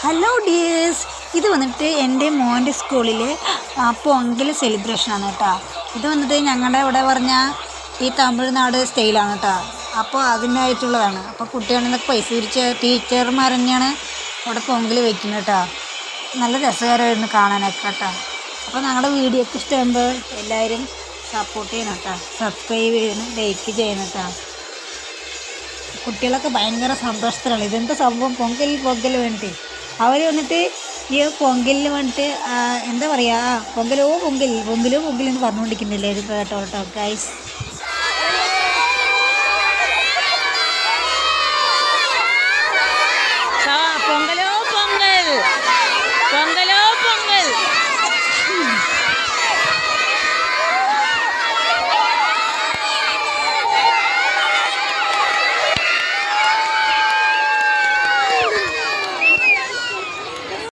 Hello dears, ഇത് വന്നിട്ട് എൻ്റെ മോൻ്റെ സ്കൂളിൽ പൊങ്കൽ സെലിബ്രേഷനാണ് കേട്ടോ. ഇത് വന്നിട്ട് ഞങ്ങളുടെ ഇവിടെ പറഞ്ഞാൽ ഈ തമിഴ്നാട് സ്റ്റൈലാണ് കേട്ടോ. അപ്പോൾ അതിനായിട്ടുള്ളതാണ്. അപ്പോൾ കുട്ടികളിൽ നിന്നൊക്കെ പൈസ പിരിച്ച ടീച്ചർമാർ തന്നെയാണ് അവിടെ പൊങ്കൽ വയ്ക്കുന്നത് കേട്ടോ. നല്ല രസകരമായിരുന്നു കാണാനൊക്കെ കേട്ടോ. അപ്പോൾ ഞങ്ങളുടെ വീഡിയോ ഒക്കെ ഇഷ്ടമാകുമ്പോൾ എല്ലാവരും സപ്പോർട്ട് ചെയ്യണം കേട്ടോ. സബ്സ്ക്രൈബ് ചെയ്യണം, ലൈക്ക് ചെയ്യണം കേട്ടോ. കുട്ടികളൊക്കെ ഭയങ്കര സന്തോഷത്തിലാണ്. ഇതെന്താ സംഭവം, പൊങ്കൽ വേണ്ടിയിട്ട് അവർ വന്നിട്ട് ഈ പൊങ്കലിന് വേണ്ടിയിട്ട് എന്താ പറയുക, പൊങ്കലോ പൊങ്കൽ എന്ന് പറഞ്ഞുകൊണ്ടിരിക്കുന്നില്ലേ ഇത് കേട്ടോ ഗൈസ്.